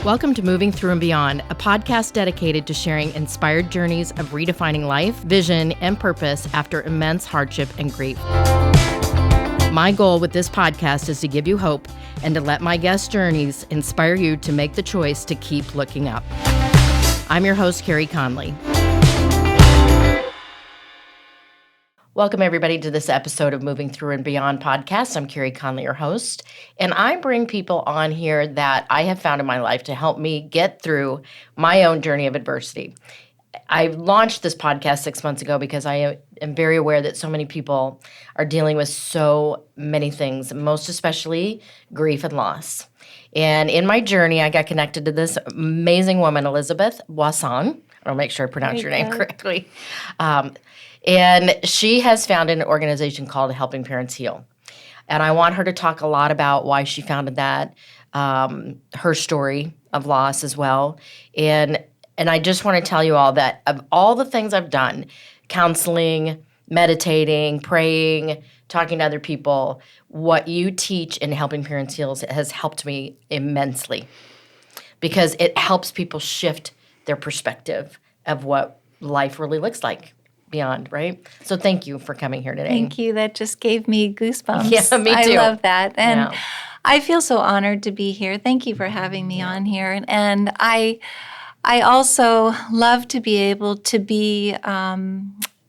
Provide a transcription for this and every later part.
Welcome to Moving Through and Beyond, a podcast dedicated to sharing inspired journeys of redefining life, vision, and purpose after immense hardship and grief. My goal with this podcast is to give you hope and to let my guest journeys inspire you to make the choice to keep looking up. I'm your host, Carey Conley. Welcome, everybody, to this episode of Moving Through and Beyond podcast. I'm Carey Conley, your host, and I bring people on here that I have found in my life to help me get through my own journey of adversity. I launched this podcast 6 months ago because I am very aware that so many people are dealing with so many things, most especially grief and loss. And in my journey, I got connected to this amazing woman, Elizabeth Boisson. I'll make sure I pronounce your name correctly. And she has founded an organization called Helping Parents Heal. And I want her to talk a lot about why she founded that, her story of loss as well. And I just want to tell you all that of all the things I've done, counseling, meditating, praying, talking to other people, what you teach in Helping Parents Heal has helped me immensely because it helps people shift their perspective of what life really looks like beyond, right? So thank you for coming here today. Thank you. That just gave me goosebumps. Yeah, me too. I love that. And I feel so honored to be here. Thank you for having me on here. And I also love to be able to be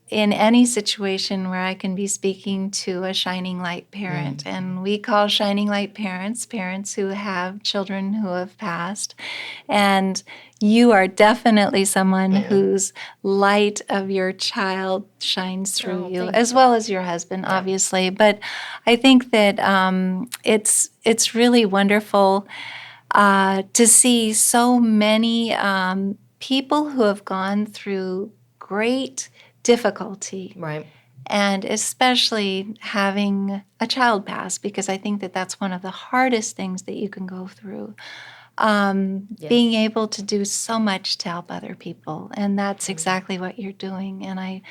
in any situation where I can be speaking to a shining light parent. And we call shining light parents who have children who have passed. And you are definitely someone whose light of your child shines through you, as well as your husband, obviously. But I think that it's really wonderful to see so many people who have gone through great difficulty. Right. And especially having a child pass, because I think that that's one of the hardest things that you can go through. Being able to do so much to help other people. And that's exactly what you're doing. And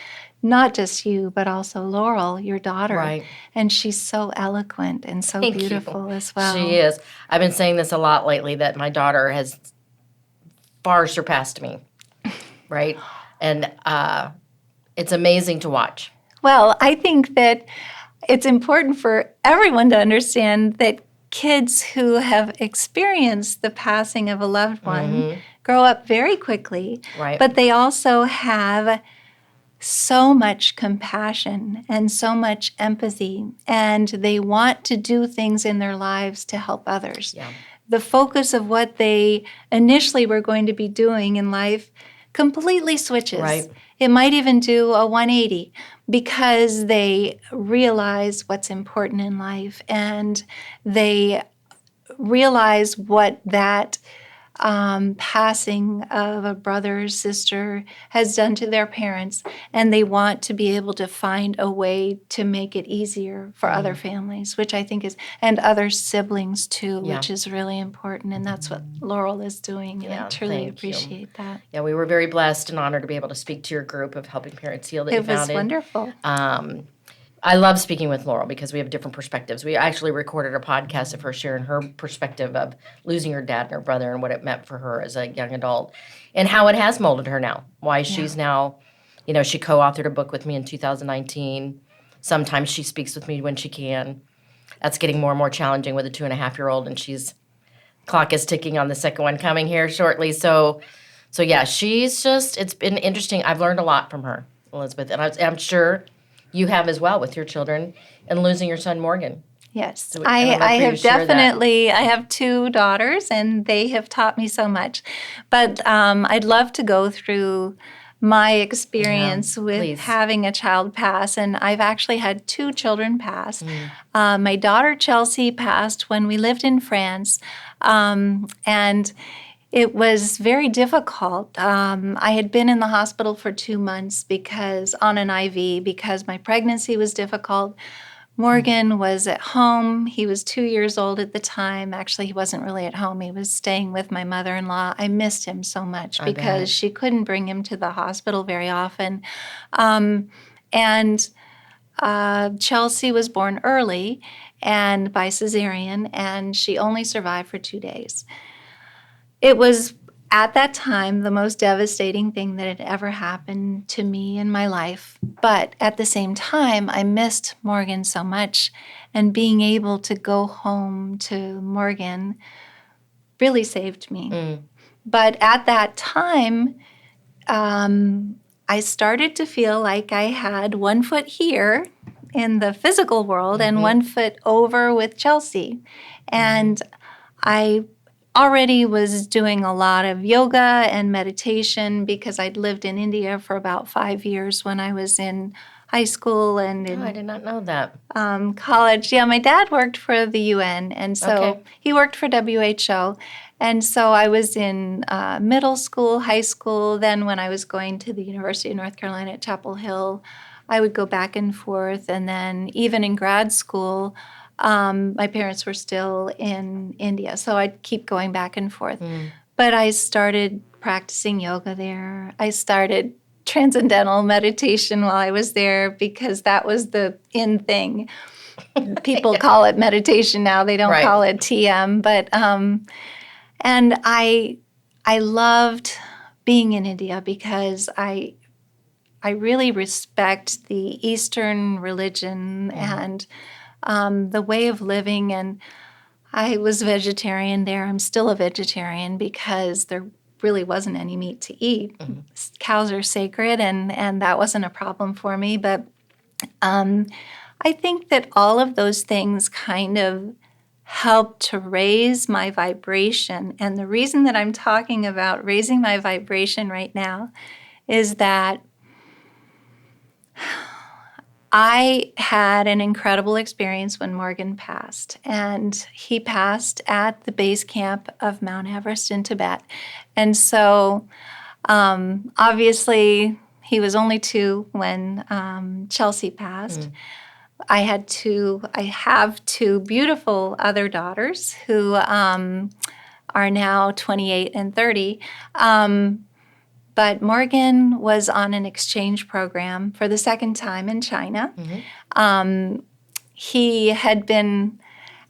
not just you, but also Laurel, your daughter. Right. And she's so eloquent and so beautiful as well. She is. I've been saying this a lot lately that my daughter has far surpassed me, right? And it's amazing to watch. Well, I think that it's important for everyone to understand that kids who have experienced the passing of a loved one grow up very quickly, but they also have so much compassion and so much empathy, and they want to do things in their lives to help others. Yeah. The focus of what they initially were going to be doing in life completely switches. Right. It might even do a 180 because they realize what's important in life and they realize what that passing of a brother or sister has done to their parents, and they want to be able to find a way to make it easier for other families, which I think is, and other siblings too, which is really important, and that's what Laurel is doing, and I truly appreciate that. Yeah, we were very blessed and honored to be able to speak to your group of Helping Parents Heal that you founded. It was wonderful. I love speaking with Laurel because we have different perspectives. We actually recorded a podcast of her sharing her perspective of losing her dad and her brother and what it meant for her as a young adult and how it has molded her now. Why she's now, she co-authored a book with me in 2019. Sometimes she speaks with me when she can. That's getting more and more challenging with a 2.5-year-old, and clock is ticking on the second one coming here shortly. So yeah, it's been interesting. I've learned a lot from her, Elizabeth, and I'm sure you have as well with your children and losing your son, Morgan. Yes, So I have definitely. I have 2 daughters, and they have taught me so much. But I'd love to go through my experience with having a child pass, and I've actually had 2 children pass. My daughter Chelsea passed when we lived in France, and it was very difficult. I had been in the hospital for 2 months on an IV because my pregnancy was difficult. Morgan was at home. He was 2 years old at the time. Actually, he wasn't really at home. He was staying with my mother-in-law. I missed him so much because she couldn't bring him to the hospital very often. And Chelsea was born early and by cesarean, and she only survived for 2 days. It was at that time the most devastating thing that had ever happened to me in my life. But at the same time, I missed Morgan so much, and being able to go home to Morgan really saved me. But at that time, I started to feel like I had 1 foot here in the physical world and 1 foot over with Chelsea. And I already was doing a lot of yoga and meditation because I'd lived in India for about 5 years when I was in high school and in I did not know that. College. Yeah, my dad worked for the UN, and so he worked for WHO. And so I was in middle school, high school. Then when I was going to the University of North Carolina at Chapel Hill, I would go back and forth. And then even in grad school, my parents were still in India, so I'd keep going back and forth. But I started practicing yoga there. I started transcendental meditation while I was there because that was the in thing. People call it meditation now. They don't call it TM. But and I loved being in India because I really respect the Eastern religion and the way of living. And I was vegetarian there. I'm still a vegetarian because there really wasn't any meat to eat. Cows are sacred, and that wasn't a problem for me. But I think that all of those things kind of helped to raise my vibration. And the reason that I'm talking about raising my vibration right now is that I had an incredible experience when Morgan passed, and he passed at the base camp of Mount Everest in Tibet. And so obviously he was only 2 when Chelsea passed. I have 2 beautiful other daughters who are now 28 and 30. But Morgan was on an exchange program for the second time in China. He had been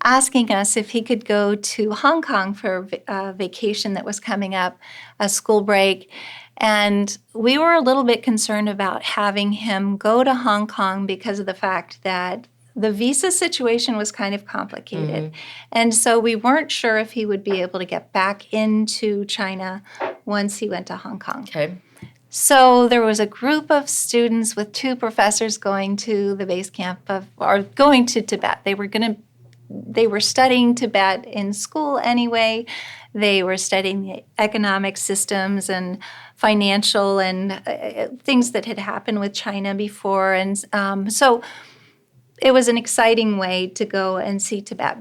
asking us if he could go to Hong Kong for a vacation that was coming up, a school break. And we were a little bit concerned about having him go to Hong Kong because of the fact that the visa situation was kind of complicated. And so we weren't sure if he would be able to get back into China once he went to Hong Kong. So there was a group of students with 2 professors going to the base camp or going to Tibet. They were studying Tibet in school anyway. They were studying the economic systems and financial and things that had happened with China before. And so it was an exciting way to go and see Tibet.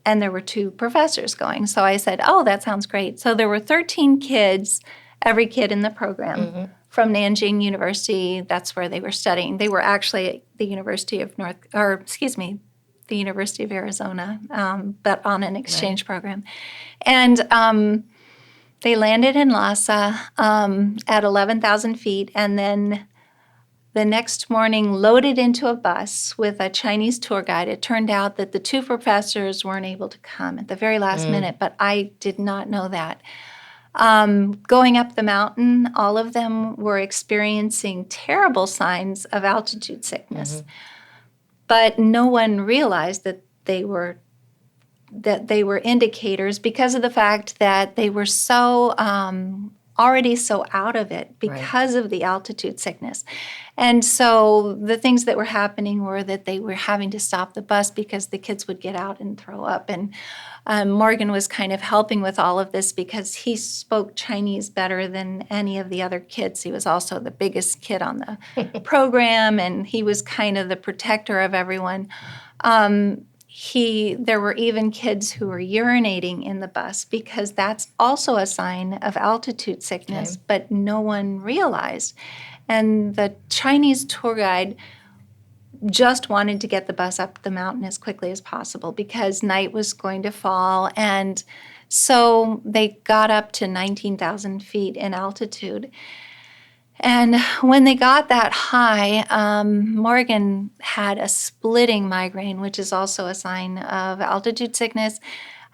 And there were 2 professors going. So I said, oh, that sounds great. So there were 13 kids, every kid in the program from Nanjing University. That's where they were studying. They were actually at the University of the University of Arizona, but on an exchange program. And they landed in Lhasa at 11,000 feet, and then the next morning loaded into a bus with a Chinese tour guide. It turned out that the 2 professors weren't able to come at the very last minute, but I did not know that. Going up the mountain, all of them were experiencing terrible signs of altitude sickness. But no one realized that they were indicators because of the fact that they were so already so out of it because of the altitude sickness. And so the things that were happening were that they were having to stop the bus because the kids would get out and throw up. And Morgan was kind of helping with all of this because he spoke Chinese better than any of the other kids. He was also the biggest kid on the program, and he was kind of the protector of everyone. There were even kids who were urinating in the bus because that's also a sign of altitude sickness, but no one realized. And the Chinese tour guide just wanted to get the bus up the mountain as quickly as possible because night was going to fall. And so they got up to 19,000 feet in altitude. And when they got that high, Morgan had a splitting migraine, which is also a sign of altitude sickness.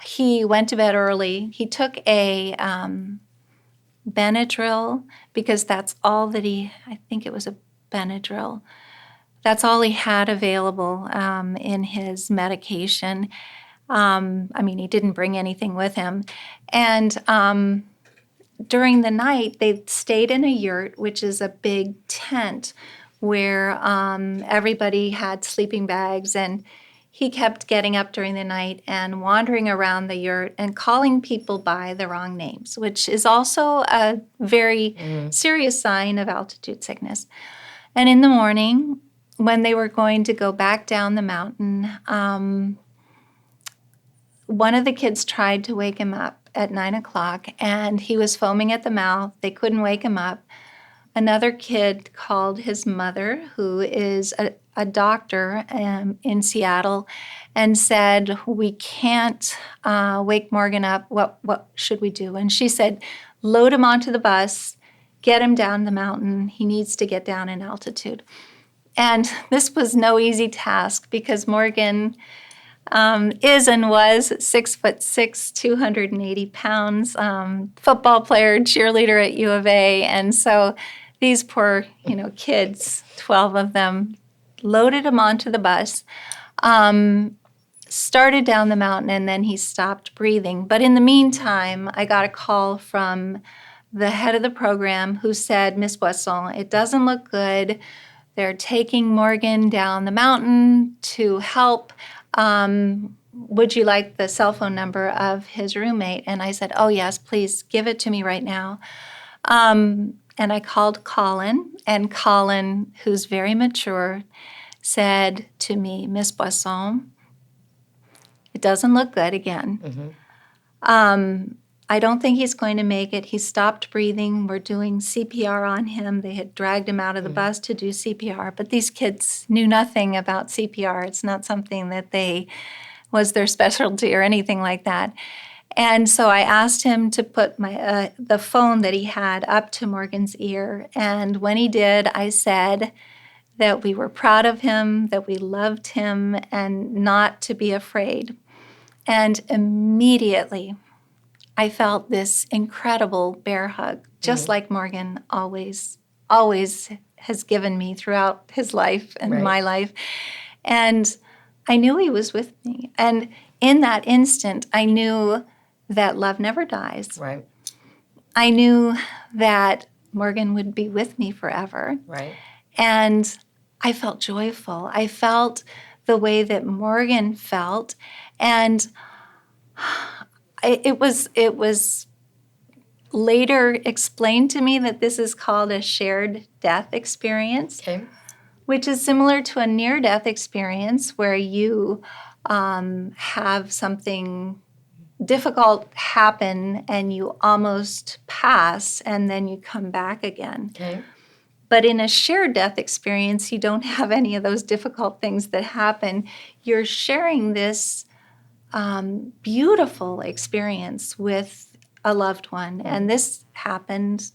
He went to bed early. He took a Benadryl because that's all that I think it was a Benadryl. That's all he had available in his medication. He didn't bring anything with him. And during the night, they stayed in a yurt, which is a big tent where everybody had sleeping bags. And he kept getting up during the night and wandering around the yurt and calling people by the wrong names, which is also a very serious sign of altitude sickness. And in the morning, when they were going to go back down the mountain, one of the kids tried to wake him up at 9 o'clock, and he was foaming at the mouth. They couldn't wake him up. Another kid called his mother, who is a doctor in Seattle, and said, "We can't wake Morgan up. What should we do?" And she said, "Load him onto the bus, get him down the mountain. He needs to get down in altitude." And this was no easy task because Morgan is and was 6'6", 280 pounds, football player, cheerleader at U of A. And so these poor, kids, 12 of them, loaded him onto the bus, started down the mountain, and then he stopped breathing. But in the meantime, I got a call from the head of the program who said, "Miss Boisson, it doesn't look good. They're taking Morgan down the mountain to help. Would you like the cell phone number of his roommate?" And I said, "Oh, yes, please give it to me right now." And I called Colin, and Colin, who's very mature, said to me, "Miss Boisson, it doesn't look good again. I don't think he's going to make it. He stopped breathing. We're doing CPR on him." They had dragged him out of the bus to do CPR, but these kids knew nothing about CPR. It's not something that was their specialty or anything like that. And so I asked him to put the phone that he had up to Morgan's ear. And when he did, I said that we were proud of him, that we loved him, and not to be afraid. And immediately, I felt this incredible bear hug, just like Morgan always has given me throughout his life and my life. And I knew he was with me. And in that instant, I knew that love never dies. Right. I knew that Morgan would be with me forever. Right. And I felt joyful. I felt the way that Morgan felt. And it was later explained to me that this is called a shared death experience, which is similar to a near-death experience where you have something difficult happen and you almost pass and then you come back again. But in a shared death experience, you don't have any of those difficult things that happen. You're sharing this beautiful experience with a loved one. And this happened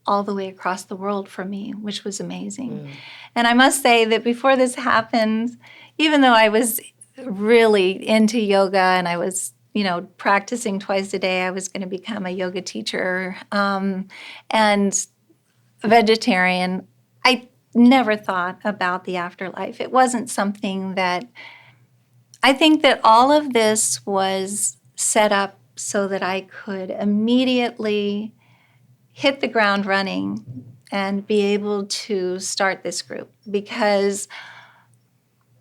all the way across the world for me, which was amazing. And I must say that before this happened, even though I was really into yoga and I was, practicing twice a day, I was going to become a yoga teacher and vegetarian, I never thought about the afterlife. It wasn't something that I think that all of this was set up so that I could immediately hit the ground running and be able to start this group because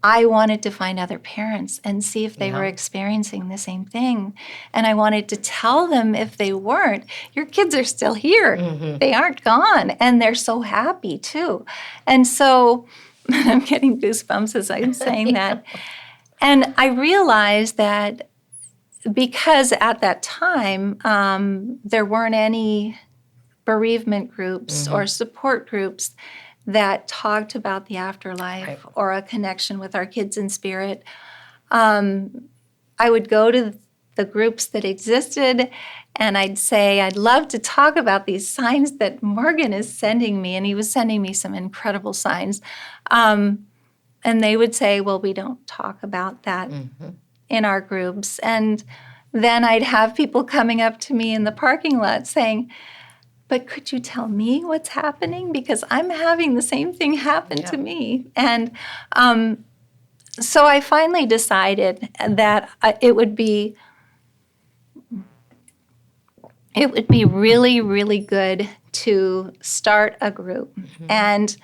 I wanted to find other parents and see if they were experiencing the same thing. And I wanted to tell them if they weren't, your kids are still here. They aren't gone. And they're so happy too. And so I'm getting goosebumps as I'm saying that. And I realized that because at that time, there weren't any bereavement groups or support groups that talked about the afterlife or a connection with our kids in spirit. I would go to the groups that existed and I'd say, I'd love to talk about these signs that Morgan is sending me. And he was sending me some incredible signs. And they would say, well, we don't talk about that. in our groups. And then I'd have people coming up to me in the parking lot saying, but could you tell me what's happening? Because I'm having the same thing happen to me. And so I finally decided that it would be really, really good to start a group. And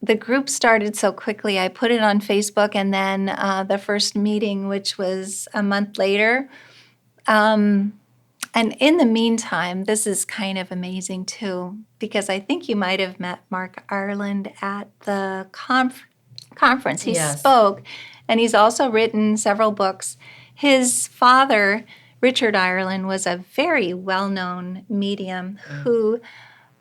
the group started so quickly. I put it on Facebook, and then the first meeting, which was a month later. And in the meantime, this is kind of amazing too, because I think you might have met Mark Ireland at the conference. He spoke, and he's also written several books. His father, Richard Ireland, was a very well-known medium who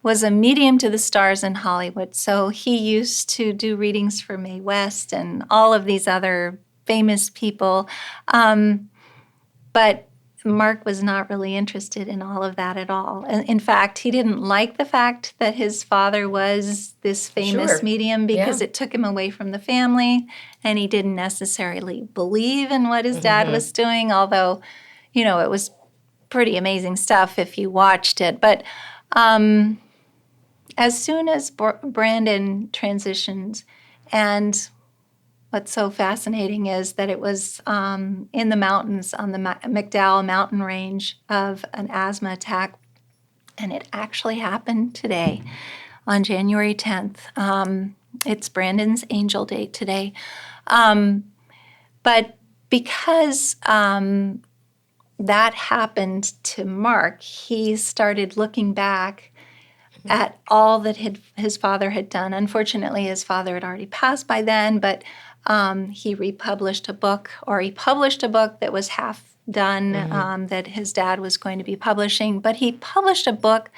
was a medium to the stars in Hollywood. So he used to do readings for Mae West and all of these other famous people. But Mark was not really interested in all of that at all. In fact, he didn't like the fact that his father was this famous medium because it took him away from the family, and he didn't necessarily believe in what his dad was doing, although, you know, it was pretty amazing stuff if you watched it. But as soon as Brandon transitioned, and what's so fascinating is that it was in the mountains on the McDowell mountain range of an asthma attack, and it actually happened today on January 10th. It's Brandon's angel date today. But because that happened to Mark, he started looking back at all that his father had done. Unfortunately, his father had already passed by then, but he republished a book, or he published a book that was half done that his dad was going to be publishing. But he published a book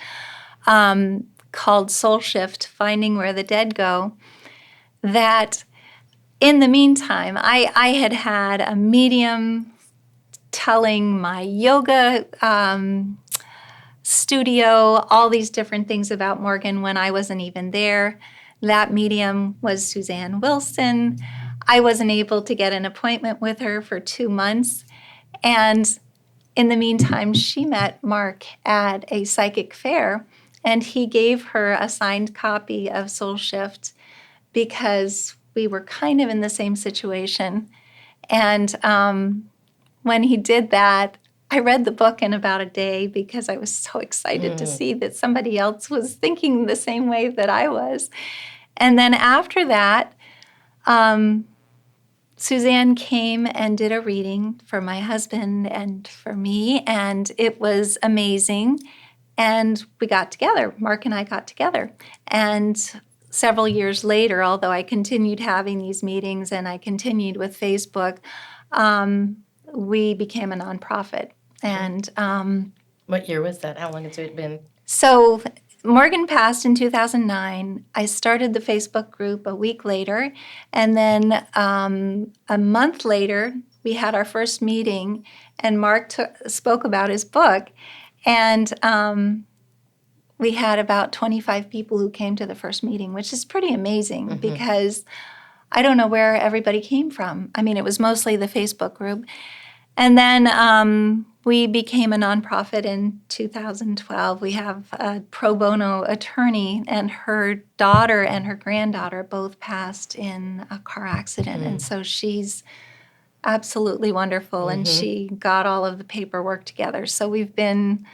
called Soul Shift, Finding Where the Dead Go, that in the meantime, I had a medium telling my yoga studio all these different things about Morgan when I wasn't even there. That medium was Suzanne Wilson. I wasn't able to get an appointment with her for 2 months. And in the meantime, she met Mark at a psychic fair, and he gave her a signed copy of Soul Shift because we were kind of in the same situation. And when he did that, I read the book in about a day because I was so excited to see that somebody else was thinking the same way that I was. And then after that, Suzanne came and did a reading for my husband and for me, and it was amazing. And we got together. Mark and I got together. And several years later, although I continued having these meetings and I continued with Facebook, we became a nonprofit. And what year was that? How long has it been? So Morgan passed in 2009. I started the Facebook group a week later. And then a month later, we had our first meeting, and Mark spoke about his book. And we had about 25 people who came to the first meeting, which is pretty amazing because I don't know where everybody came from. I mean, it was mostly the Facebook group. And then we became a nonprofit in 2012. We have a pro bono attorney, and her daughter and her granddaughter both passed in a car accident. And so she's absolutely wonderful, and she got all of the paperwork together. So we've been,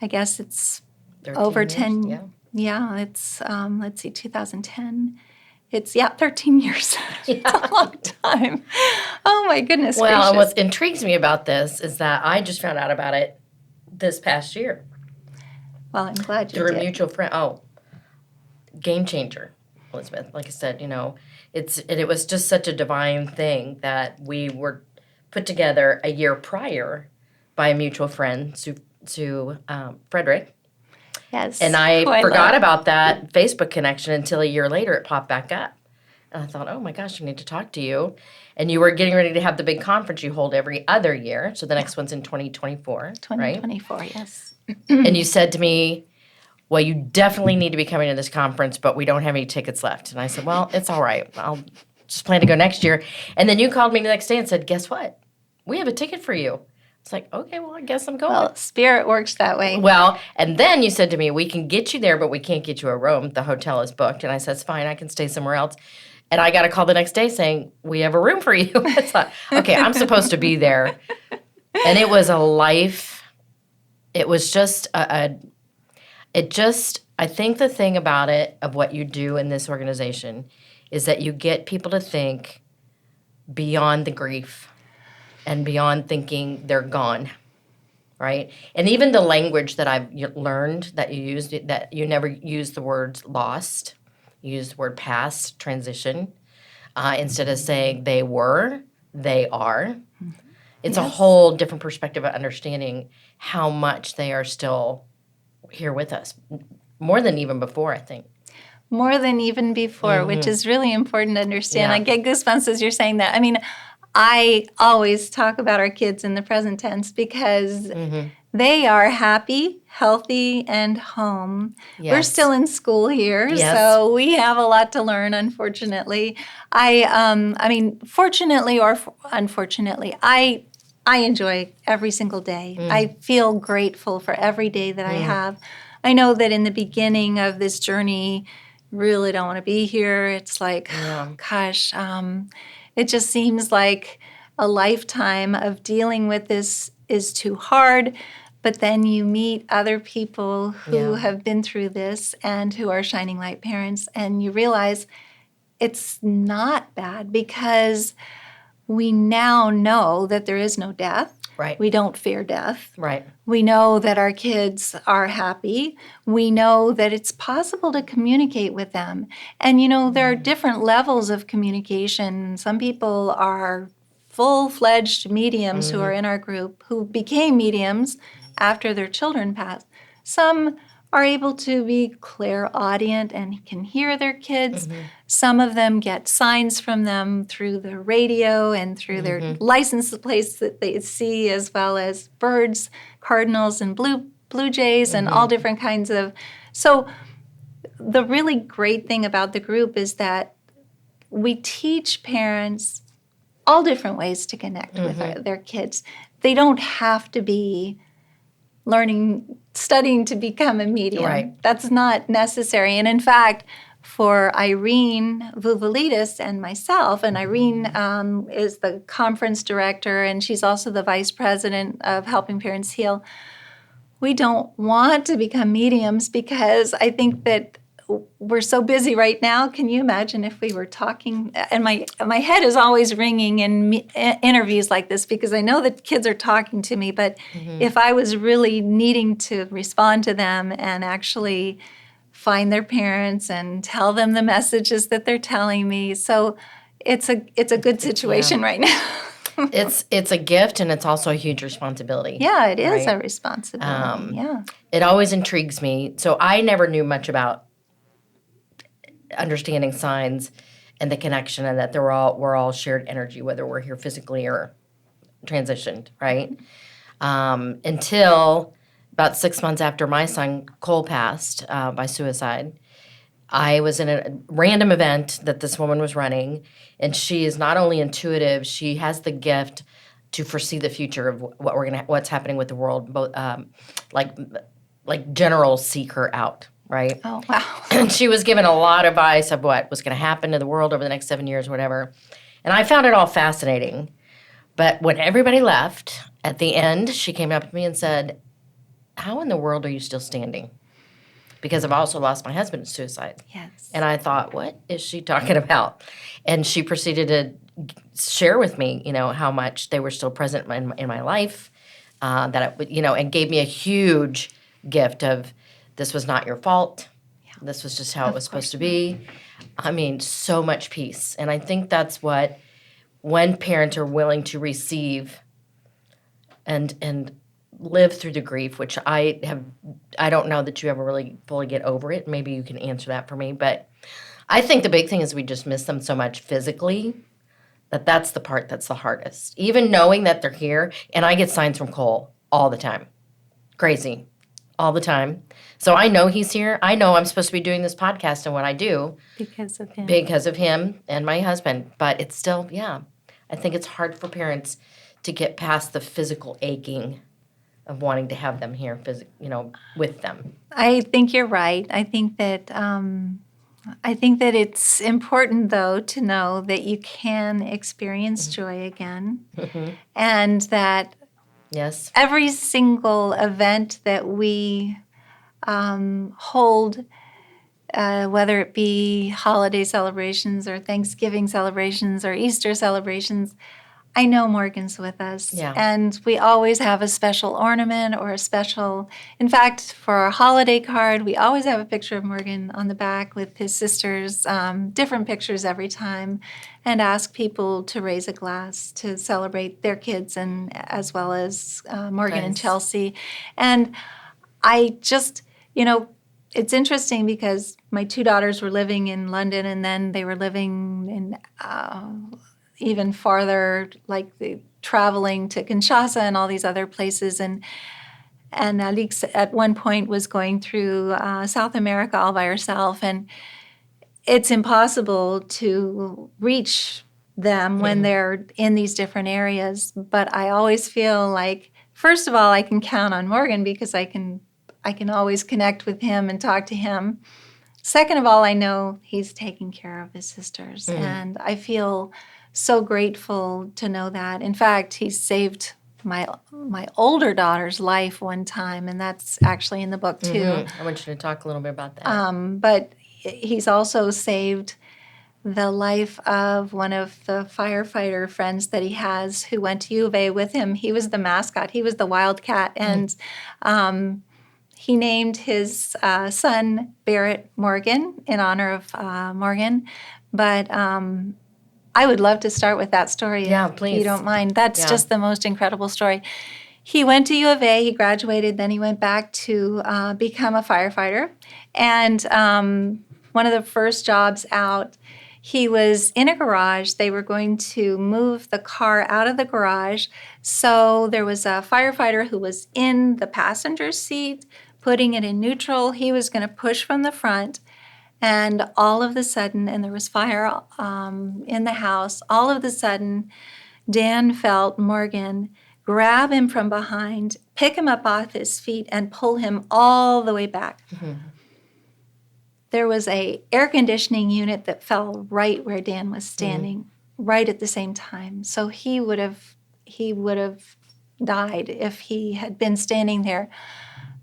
I guess it's over 10 years. Yeah, it's, let's see, 2010. It's, 13 years. It's a long time. Oh, my goodness gracious. Well, what intrigues me about this is that I just found out about it this past year. Well, I'm glad you through did. a mutual friend. Oh, game changer, Elizabeth. Like I said, it was just such a divine thing that we were put together a year prior by a mutual friend, Sue Frederick. Yes. And I forgot about that Facebook connection until a year later it popped back up. And I thought, oh my gosh, I need to talk to you. And you were getting ready to have the big conference you hold every other year. So the next one's in 2024, 2024, right? Yes. And you said to me, well, you definitely need to be coming to this conference, but we don't have any tickets left. And I said, well, it's all right. just plan to go next year. And then you called me the next day and said, guess what? We have a ticket for you. It's like, okay, well, I guess I'm going. Well, spirit works that way. Well, and then you said to me, we can get you there, but we can't get you a room. The hotel is booked. And I said, it's fine. I can stay somewhere else. And I got a call the next day saying, we have a room for you. I thought, okay, I'm supposed to be there. And it was a life. It was just I think the thing about it, of what you do in this organization, is that you get people to think beyond the grief and beyond thinking they're gone, right? And even the language that I've learned that you used, that you never use the word lost, you use the word past, transition, instead of saying they were, they are. It's a whole different perspective of understanding how much they are still here with us, more than even before, I think. More than even before, which is really important to understand. I get goosebumps as you're saying that. I mean, I always talk about our kids in the present tense because they are happy, healthy, and home. Yes. We're still in school here, so we have a lot to learn, unfortunately. I mean, fortunately or unfortunately, I enjoy every single day. I feel grateful for every day that I have. I know that in the beginning of this journey, really don't want to be here. It's like, gosh, it just seems like a lifetime of dealing with this is too hard. But then you meet other people who have been through this and who are Shining Light parents, and you realize it's not bad because we now know that there is no death. Right. We don't fear death. Right. We know that our kids are happy. We know that it's possible to communicate with them. And, you know, there are different levels of communication. Some people are full-fledged mediums who are in our group who became mediums after their children passed. Some are able to be clairaudient and can hear their kids. Some of them get signs from them through the radio and through their license plates that they see, as well as birds, cardinals, and blue jays, and all different kinds of. So the really great thing about the group is that we teach parents all different ways to connect with their kids. They don't have to be studying to become a medium. Right. That's not necessary. And in fact, for Irene Vouvalidis and myself, and Irene is the conference director, and she's also the vice president of Helping Parents Heal, we don't want to become mediums because I think that we're so busy right now. Can you imagine if we were talking? And my head is always ringing in interviews like this because I know that kids are talking to me, but if I was really needing to respond to them and actually find their parents and tell them the messages that they're telling me, so it's a good situation right now. It's a gift, and it's also a huge responsibility. Yeah, it is a responsibility. It always intrigues me. So I never knew much about understanding signs and the connection, and that we're all shared energy, whether we're here physically or transitioned, right? Until about 6 months after my son Cole passed by suicide, I was in a random event that this woman was running, and she is not only intuitive, she has the gift to foresee the future of what's happening with the world. Both like generals seek her out. Right? Oh, wow. And she was given a lot of advice of what was going to happen to the world over the next 7 years, whatever. And I found it all fascinating. But when everybody left, at the end, she came up to me and said, how in the world are you still standing? Because I've also lost my husband to suicide. Yes. And I thought, what is she talking about? And she proceeded to share with me, you know, how much they were still present in my life, and gave me a huge gift of, this was not your fault. Yeah. This was just how it was supposed to be. I mean, so much peace. And I think that's what, when parents are willing to receive and live through the grief, which I don't know that you ever really fully get over it. Maybe you can answer that for me. But I think the big thing is we just miss them so much physically that's the part that's the hardest. Even knowing that they're here, and I get signs from Cole all the time. Crazy. all the time. So I know he's here. I know I'm supposed to be doing this podcast and what I do. Because of him. Because of him and my husband. But it's still, I think it's hard for parents to get past the physical aching of wanting to have them here, with them. I think you're right. I think that it's important, though, to know that you can experience joy again, and that every single event that we hold, whether it be holiday celebrations or Thanksgiving celebrations or Easter celebrations, I know Morgan's with us. Yeah. And we always have a special ornament or a special, in fact, for our holiday card, we always have a picture of Morgan on the back with his sisters, different pictures every time, and ask people to raise a glass to celebrate their kids, and as well as Morgan and Chelsea. And I just, it's interesting because my two daughters were living in London, and then they were living in even farther, like traveling to Kinshasa and all these other places. And Alix at one point was going through South America all by herself. And it's impossible to reach them when they're in these different areas. But I always feel like, first of all, I can count on Morgan because I can always connect with him and talk to him. Second of all, I know he's taking care of his sisters. And I feel so grateful to know that. In fact, he saved my older daughter's life one time, and that's actually in the book too. I want you to talk a little bit about that. But he's also saved the life of one of the firefighter friends that he has who went to U of A with him. He was the mascot. He was the wildcat, and he named his son Barrett Morgan in honor of Morgan. But I would love to start with that story if you don't mind. That's just the most incredible story. He went to U of A, he graduated, then he went back to become a firefighter. And one of the first jobs out, he was in a garage. They were going to move the car out of the garage. So there was a firefighter who was in the passenger seat, putting it in neutral. He was going to push from the front. And all of a sudden, and there was fire in the house, all of a sudden, Dan felt Morgan grab him from behind, pick him up off his feet, and pull him all the way back. There was a air conditioning unit that fell right where Dan was standing, right at the same time. So he would have died if he had been standing there.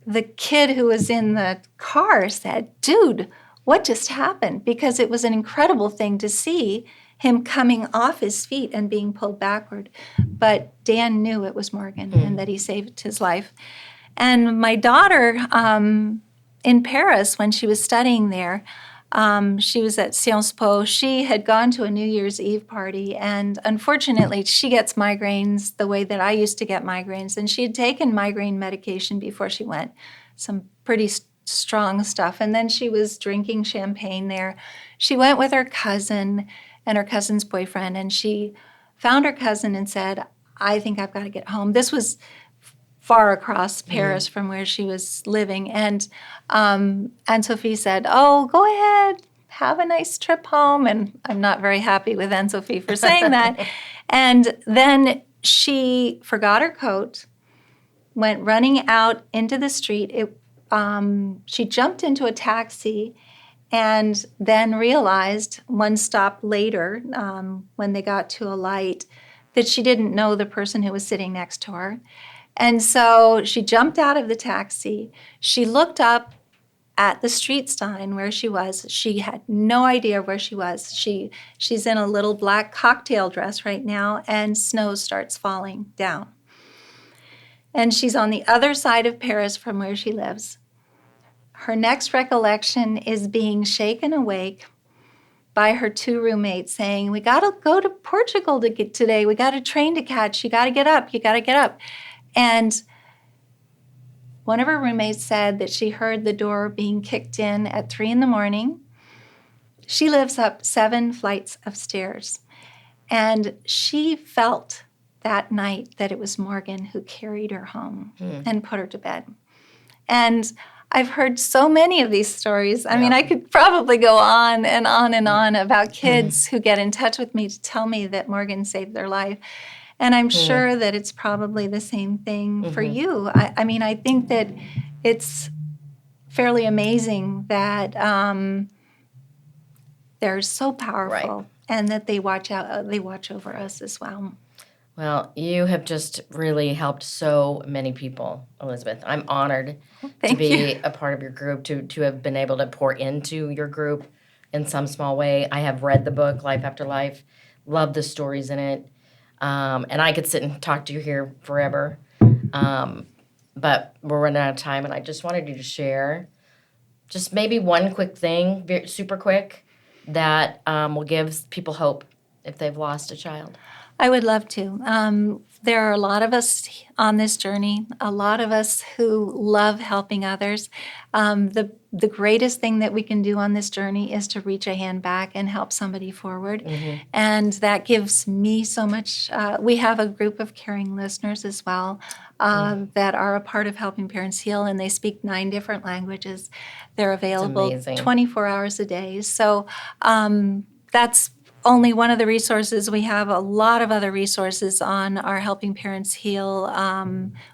The kid who was in the car said, "Dude, what just happened?" Because it was an incredible thing to see him coming off his feet and being pulled backward. But Dan knew it was Morgan and that he saved his life. And my daughter, in Paris, when she was studying there, she was at Sciences Po. She had gone to a New Year's Eve party, and unfortunately, she gets migraines the way that I used to get migraines. And she had taken migraine medication before she went, some pretty strong stuff. And then she was drinking champagne there. She went with her cousin and her cousin's boyfriend, and she found her cousin and said, "I think I've got to get home." This was far across Paris from where she was living. And Anne-Sophie said, "Oh, go ahead, have a nice trip home." And I'm not very happy with Anne-Sophie for saying that. And then she forgot her coat, went running out into the street. She jumped into a taxi and then realized one stop later, when they got to a light, that she didn't know the person who was sitting next to her. And so she jumped out of the taxi. She looked up at the street sign where she was. She had no idea where she was. She's in a little black cocktail dress right now, and snow starts falling down. And she's on the other side of Paris from where she lives. Her next recollection is being shaken awake by her two roommates saying, "We got to go to Portugal today. We got a train to catch. You got to get up. You got to get up." And one of her roommates said that she heard the door being kicked in at 3 a.m. She lives up 7 flights of stairs. And she felt that night that it was Morgan who carried her home and put her to bed. And I've heard so many of these stories. I mean, I could probably go on and on and on about kids who get in touch with me to tell me that Morgan saved their life. And I'm sure that it's probably the same thing for you. I mean, I think that it's fairly amazing that they're so powerful and that they watch over us as well. Well, you have just really helped so many people, Elizabeth. I'm honored to be a part of your group, to have been able to pour into your group in some small way. I have read the book, Life After Life, love the stories in it, and I could sit and talk to you here forever, but we're running out of time, and I just wanted you to share just maybe one quick thing, super quick, that will give people hope if they've lost a child. I would love to. There are a lot of us on this journey, a lot of us who love helping others. The greatest thing that we can do on this journey is to reach a hand back and help somebody forward. And that gives me so much. We have a group of caring listeners as well that are a part of Helping Parents Heal, and they speak 9 different languages. They're available 24 hours a day. So that's only one of the resources. We have a lot of other resources on our Helping Parents Heal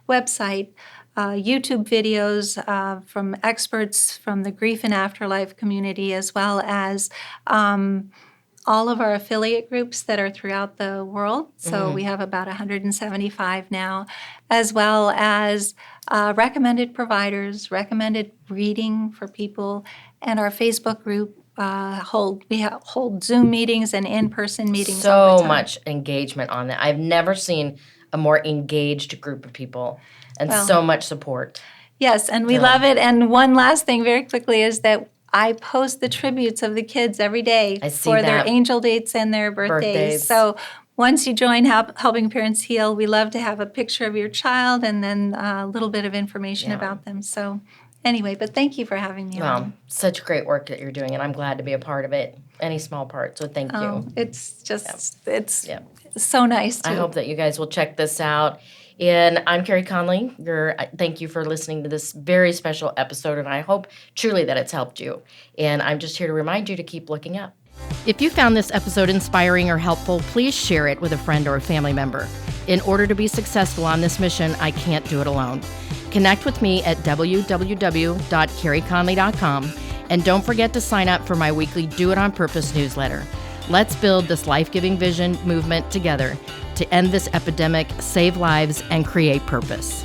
website, YouTube videos from experts from the grief and afterlife community, as well as all of our affiliate groups that are throughout the world. So we have about 175 now, as well as recommended providers, recommended reading for people, and our Facebook group. We hold Zoom meetings and in-person meetings all the time. So much engagement on that. I've never seen a more engaged group of people and so much support. Yes, and we love it. And one last thing very quickly is that I post the tributes of the kids every day for their angel dates and their birthdays. So once you join Helping Parents Heal, we love to have a picture of your child and then a little bit of information about them. So anyway, but thank you for having me on. Such great work that you're doing, and I'm glad to be a part of it, any small part, so thank you. It's just, it's so nice to. I hope that you guys will check this out. And I'm Carey Conley. Thank you for listening to this very special episode, and I hope truly that it's helped you. And I'm just here to remind you to keep looking up. If you found this episode inspiring or helpful, please share it with a friend or a family member. In order to be successful on this mission, I can't do it alone. Connect with me at www.careyconley.com, and don't forget to sign up for my weekly Do It On Purpose newsletter. Let's build this life-giving vision movement together to end this epidemic, save lives, and create purpose.